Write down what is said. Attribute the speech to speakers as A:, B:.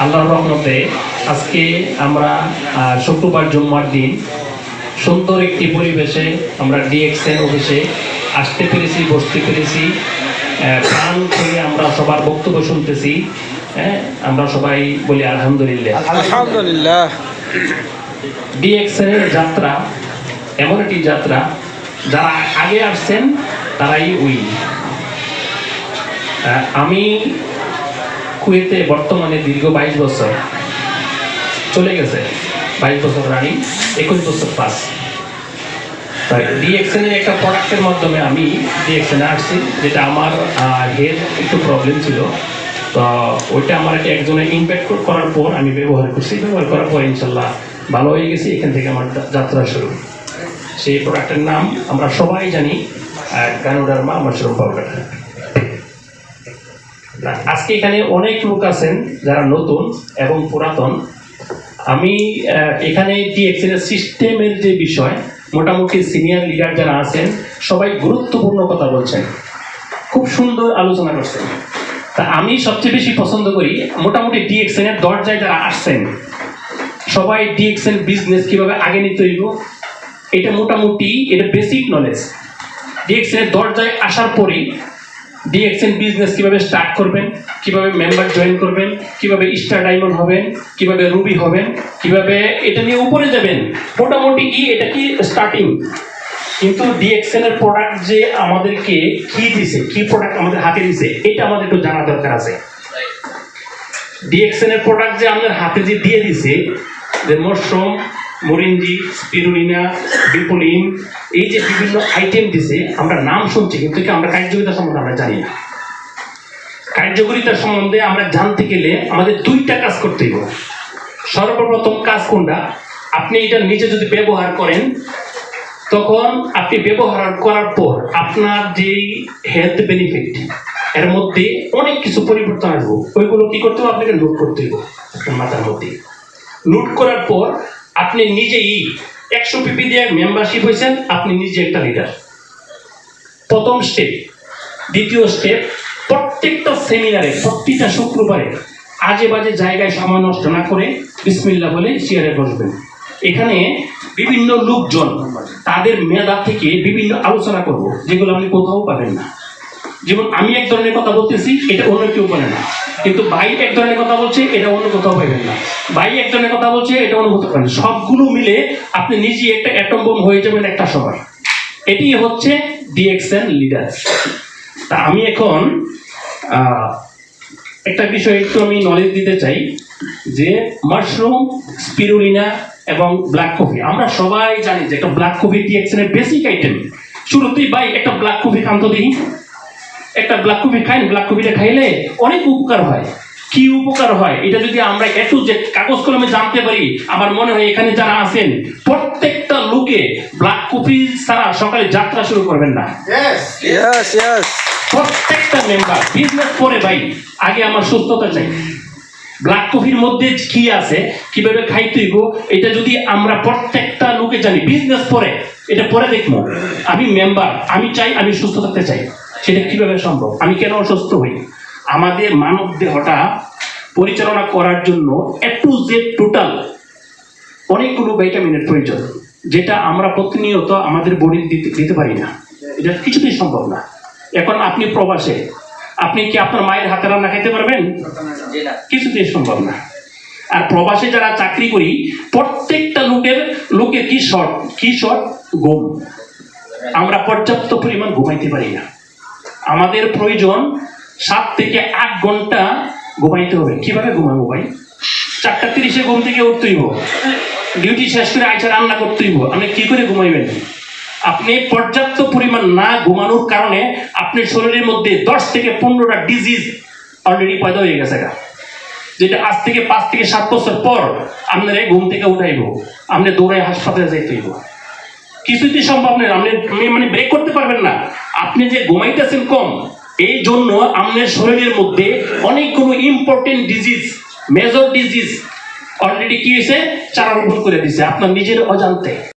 A: আল্লাহর রহমতে আজকে আমরা শুক্রবার জুম্মার দিন সুন্দর একটি পরিবেশে আমরা ডিএক্সএন অফিসে আসতে পেরেছি, বসতে পেরেছি। প্রাণ খুলে আমরা সবার বক্তব্য শুনতেছি। আমরা সবাই বলি আলহামদুলিল্লাহ।
B: আলহামদুলিল্লাহ।
A: ডিএক্সএন এর যাত্রা এমন একটি যাত্রা, যারা আগে আসছেন তারাই উইন। আমি কুয়েতে বর্তমানে দীর্ঘ 22 বছর চলে গেছে, 22 বছর রানিং, 21 বছর পাস। ডিএক্সএন এর একটা প্রোডাক্টের মাধ্যমে আমি ডিএক্সএন আসছি, যেটা আমার হেড একটু প্রবলেম ছিল। তো ওইটা আমার একজনের ইম্প্যাক্ট করার পর আমি ব্যবহার করছি, ব্যবহার করার পর ইনশাল্লাহ ভালো হয়ে গেছি। এখান থেকে আমার যাত্রা শুরু। সেই প্রোডাক্টের নাম আমরা সবাই জানি, গানোডার্মা মাশরুম পাউডার। আজকে এখানে অনেক লোক আছেন যারা নতুন এবং পুরাতন। আমি এখানে ডিএক্সএন এর সিস্টেমের যে বিষয়, মোটামুটি সিনিয়র লিডার যারা আছেন সবাই গুরুত্বপূর্ণ কথা বলছেন, খুব সুন্দর আলোচনা করছেন। তা আমি সবচেয়ে বেশি পছন্দ করি মোটামুটি ডিএক্সএন এর দরজায় যারা আসছেন সবাই ডিএক্সএন বিজনেস কিভাবে আগে নিতে হইব, এটা মোটামুটি এটা বেসিক নলেজ। ডিএক্সএন এর দরজায় আসার পরেই ডিএক্সএন বিজনেস কিভাবে স্টার্ট করবেন, কিভাবে মেম্বার জয়েন করবেন, কিভাবে স্টার ডায়মন্ড হবেন, কিভাবে রুবি হবেন, কিভাবে এটা নিয়ে উপরে যাবেন, মোটামুটি এটা কি স্টার্টিং। কিন্তু ডিএক্সএন এর প্রোডাক্ট যে আমাদেরকে কি দিছে, কি প্রোডাক্ট আমাদের হাতে দিছে, এটা আমাদের একটু জানা দরকার আছে। ডিএক্সএন এর প্রোডাক্ট যে আমাদের হাতে যে দিয়ে দিছে, যে মশরুম, মরিঞ্জি, স্পিরুলিনা, বিপুলিন, এই যে বিভিন্ন আইটেম দিছে, আমরা নাম শুনছি কিন্তু আমরা কার্যকারিতা সম্বন্ধে আমরা জানি না। কার্যকারিতা সম্বন্ধে আমরা জানতে গেলে আমাদের 2টা কাজ করতে হবে। সর্বপ্রথম কাজ কোনটা, আপনি এটা নিজে যদি ব্যবহার করেন, তখন আপনি ব্যবহার করার পর আপনার যে হেলথ বেনিফিট, এর মধ্যে অনেক কিছু পরিবর্তন আসবো। ওইগুলো কি করতে হবে, আপনাকে নোট করতে হবে আপনার মাথার মধ্যে। নোট করার পর আপনি নিজেই 100 পিপি দিয়ে মেম্বারশিপ হয়েছেন, আপনি নিজে একটা লিডার। প্রথম স্টেপ। দ্বিতীয় স্টেপ, প্রত্যেকটা সেমিনারে, প্রত্যেকটা শুক্রবারে আজে বাজে জায়গায় সময় নষ্ট না করে বিসমিল্লাহ বলে চেয়ারে বসবেন। এখানে বিভিন্ন লোকজন তাদের মেধা থেকে বিভিন্ন আলোচনা করব, যেগুলো আপনি কোথাও পাবেন না। যেমন আমি এক ধরনের কথা বলতেছি, এটা অন্য কেউ বলে না, কিন্তু ভাই এক ধরনের কথা বলছে, এটা অন্য কোথাও পাবেন না। ভাই এক ধরনের কথা বলছে, এটা অন্য কোথাও পাবেন না। সবগুলো মিলে আপনি নিজে একটা অ্যাটম বোম হয়ে যাবেন একটা সময়। এটি হচ্ছে ডিএক্সএন লিডার। তা আমি এখন একটা বিষয় একটু আমি নলেজ দিতে চাই, যে মাশরুম, স্পিরুলিনা এবং ব্ল্যাক কফি, আমরা সবাই জানি যে একটা ব্ল্যাক কফি ডিএক্সএন এর বেসিক আইটেম। শুরুতেই ভাই একটা ব্ল্যাক কফি খান তো দেখি, একটা ব্ল্যাক কফি খাইন। ব্ল্যাক কফিটা খাইলে অনেক উপকার হয়। কি উপকার হয় এটা যদি আমরা একটু যে কাগজ কলমে জানতে পারি, আমার মনে হয় এখানে যারা আছেন প্রত্যেকটা লোকে ব্ল্যাক কফি ছাড়া সকালে যাত্রা শুরু করবেন না। প্রত্যেকটা মেম্বার বিজনেস করে ভাই, আগে আমার সুস্থতা চাই। ব্ল্যাক কফির মধ্যে কি আছে, কিভাবে খাইতে হইব, এটা যদি আমরা প্রত্যেকটা লোকে জানি, বিজনেস পরে এটা পরে দেখবো। আমি মেম্বার, আমি চাই, আমি সুস্থ থাকতে চাই, সেটা কিভাবে সম্ভব? আমি কেন অসুস্থ হই? আমাদের মানব দেহটা পরিচালনা করার জন্য একটু যে টোটাল অনেকগুলো ভিটামিনের প্রয়োজন, যেটা আমরা প্রতিনিয়ত আমাদের বডি দিতে পারি না। এটা কিছুতেই সম্ভব না। এখন আপনি প্রবাসে, আপনি কি আপনার মায়ের হাতে রান্না খেতে পারবেন? কিছুতেই সম্ভব না। আর প্রবাসে যারা চাকরি করি, প্রত্যেকটা লোকের কি শর্ট? ঘুম। আমরা পর্যাপ্ত পরিমাণ ঘুমাইতে পারি না। আমাদের প্রয়োজন 7 থেকে 8 ঘন্টা ঘুমাইতে হবে। কিভাবে ঘুমাবো ভাই? 4:30 ঘুম থেকে উঠতেই হবে, ডিউটি শেষ করে আইসা রান্না করতেই হবে। আপনি কি করে ঘুমাইবেন? আপনি পর্যাপ্ত পরিমাণ না ঘুমানোর কারণে আপনার শরীরের মধ্যে 10 থেকে 15টা ডিজিজ অলরেডি পয়দা হয়ে গেছে, যেটা আজ থেকে 5 থেকে 7 বছর পর আপনার ঘুম থেকে উঠাইব, আপনি দৌড়ায় হাসপাতালে যাইতে হইব। কিছুতেই সম্ভব নয়। আপনি মানে ব্রেক করতে পারবেন না। আপনি যে ঘুমাইতেছেন কম, এই জন্য আপনার শরীরের মধ্যে অনেকগুলো important disease, major disease already কি হয়েছে, চারা রোপণ করে দিচ্ছে আপনার নিজের অজান্তে।